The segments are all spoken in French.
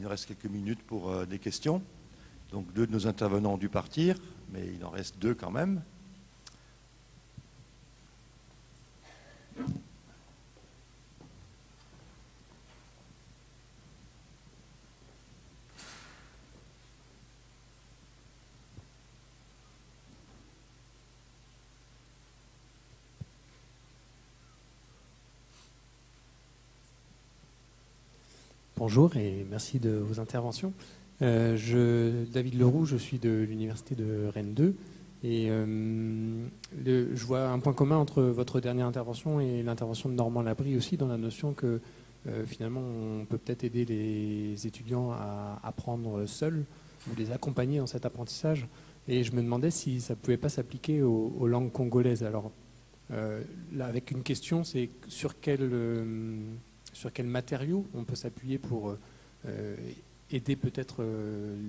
nous reste quelques minutes pour des questions. Donc 2 de nos intervenants ont dû partir, mais il en reste 2 quand même. Bonjour et merci de vos interventions. David Leroux, je suis de l'Université de Rennes 2 et je vois un point commun entre votre dernière intervention et l'intervention de Normand Labrie aussi, dans la notion que finalement on peut peut-être aider les étudiants à apprendre seuls ou les accompagner dans cet apprentissage. Et je me demandais si ça ne pouvait pas s'appliquer aux langues congolaises. Alors là, avec une question, c'est sur quel matériau on peut s'appuyer pour aider peut-être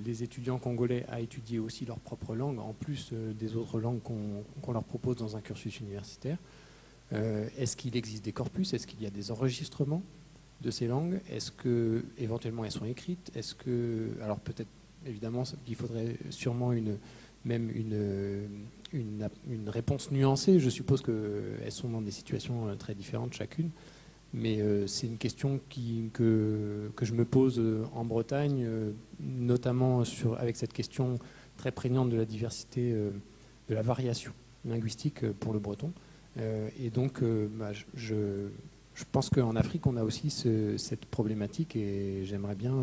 les étudiants congolais à étudier aussi leur propre langue, en plus des autres langues qu'on leur propose dans un cursus universitaire. Est-ce qu'il existe des corpus? Est-ce qu'il y a des enregistrements de ces langues? Est-ce que éventuellement elles sont écrites? Est-ce que, alors peut-être évidemment qu'il faudrait sûrement une réponse nuancée. Je suppose qu'elles sont dans des situations très différentes chacune. Mais c'est une question que je me pose en Bretagne, notamment avec cette question très prégnante de la diversité, de la variation linguistique pour le breton. Et donc, je pense qu'en Afrique, on a aussi cette problématique et j'aimerais bien,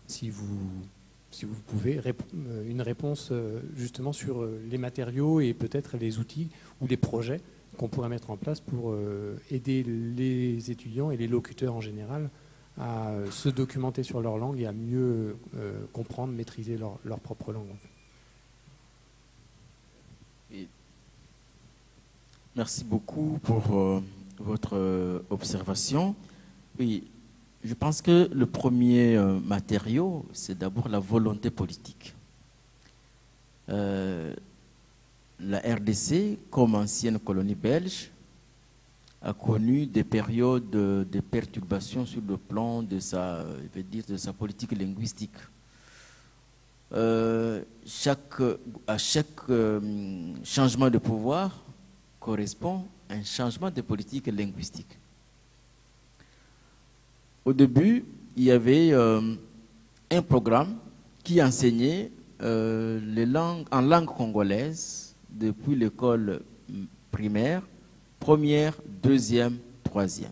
si vous pouvez, une réponse justement sur les matériaux et peut-être les outils ou les projets qu'on pourrait mettre en place pour aider les étudiants et les locuteurs en général à se documenter sur leur langue et à mieux comprendre, maîtriser leur propre langue. Et merci beaucoup pour votre observation. Oui, je pense que le premier matériau, c'est d'abord la volonté politique. La RDC, comme ancienne colonie belge, a connu des périodes de perturbations sur le plan de sa politique linguistique. À chaque changement de pouvoir correspond un changement de politique linguistique. Au début, il y avait un programme qui enseignait les langues en langue congolaise depuis l'école primaire, première, deuxième, troisième.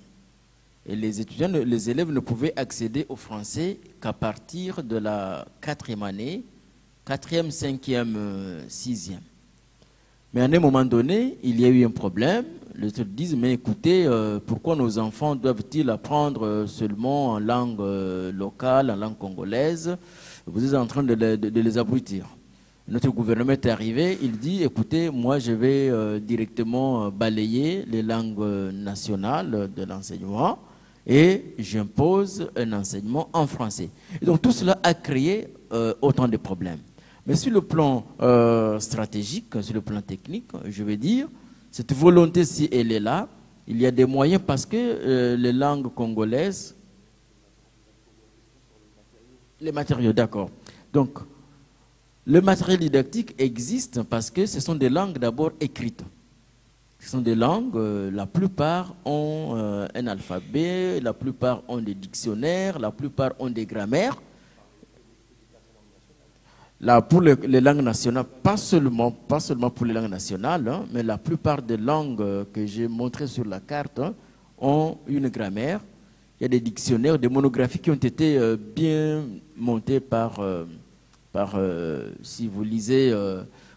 Et les élèves ne pouvaient accéder au français qu'à partir de la 4e année, 4e, 5e, 6e. Mais à un moment donné, il y a eu un problème. Les autres disent, mais écoutez, pourquoi nos enfants doivent-ils apprendre seulement en langue locale, en langue congolaise? Vous êtes en train de les abrutir. Notre gouvernement est arrivé, il dit, écoutez, moi je vais directement balayer les langues nationales de l'enseignement et j'impose un enseignement en français. Et donc tout cela a créé autant de problèmes. Mais sur le plan stratégique, sur le plan technique, je vais dire, cette volonté, si elle est là, il y a des moyens parce que les langues congolaises, les matériaux, d'accord. Donc, le matériel didactique existe parce que ce sont des langues d'abord écrites. Ce sont des langues, la plupart ont un alphabet, la plupart ont des dictionnaires, la plupart ont des grammaires. Là, pour les langues nationales, pas seulement pour les langues nationales, hein, mais la plupart des langues que j'ai montrées sur la carte ont une grammaire. Il y a des dictionnaires, des monographies qui ont été bien montées par si vous lisez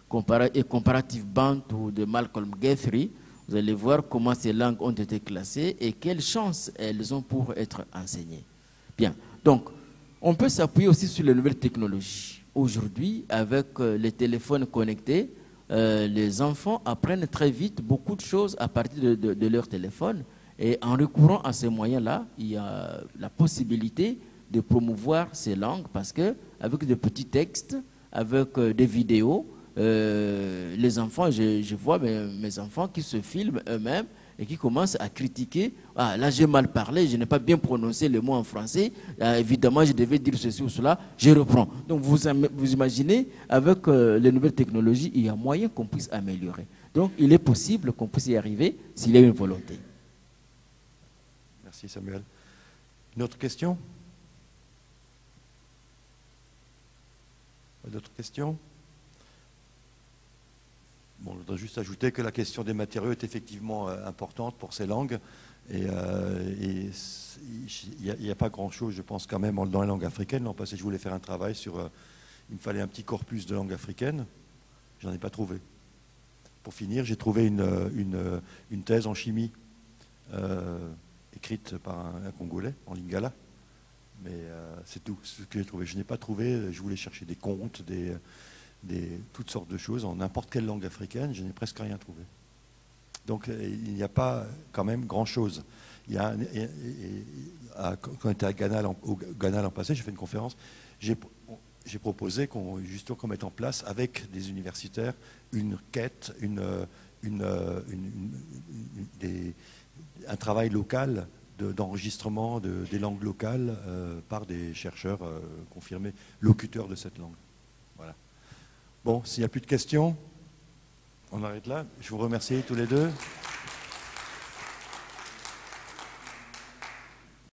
Comparative Bantu de Malcolm Guthrie, vous allez voir comment ces langues ont été classées et quelles chances elles ont pour être enseignées. Bien, donc on peut s'appuyer aussi sur les nouvelles technologies. Aujourd'hui, avec les téléphones connectés, les enfants apprennent très vite beaucoup de choses à partir de leur téléphone. Et en recourant à ces moyens-là, il y a la possibilité de promouvoir ces langues parce que avec de petits textes, avec des vidéos, les enfants, je vois mes enfants qui se filment eux-mêmes et qui commencent à critiquer. Ah, là, j'ai mal parlé, je n'ai pas bien prononcé le mot en français. Évidemment, je devais dire ceci ou cela. Je reprends. Donc, vous imaginez, avec les nouvelles technologies, il y a moyen qu'on puisse améliorer. Donc, il est possible qu'on puisse y arriver s'il y a une volonté. Merci, Samuel. Une autre question? D'autres questions? Bon, je voudrais juste ajouter que la question des matériaux est effectivement importante pour ces langues. Et il n'y a pas grand-chose, je pense, quand même, dans les langues africaines. L'an passé, je voulais faire un travail sur... il me fallait un petit corpus de langues africaines. Je n'en ai pas trouvé. Pour finir, j'ai trouvé une thèse en chimie écrite par un Congolais, en lingala. Mais c'est tout ce que j'ai trouvé. Je n'ai pas trouvé, je voulais chercher des contes, toutes sortes de choses en n'importe quelle langue africaine, je n'ai presque rien trouvé. Donc il n'y a pas quand même grand-chose. Quand on était au Ghana l'an passé, j'ai fait une conférence, j'ai proposé qu'on mette en place avec des universitaires une quête, un travail local d'enregistrement des langues locales par des chercheurs confirmés, locuteurs de cette langue. Voilà. Bon, s'il n'y a plus de questions, on arrête là. Je vous remercie tous les deux.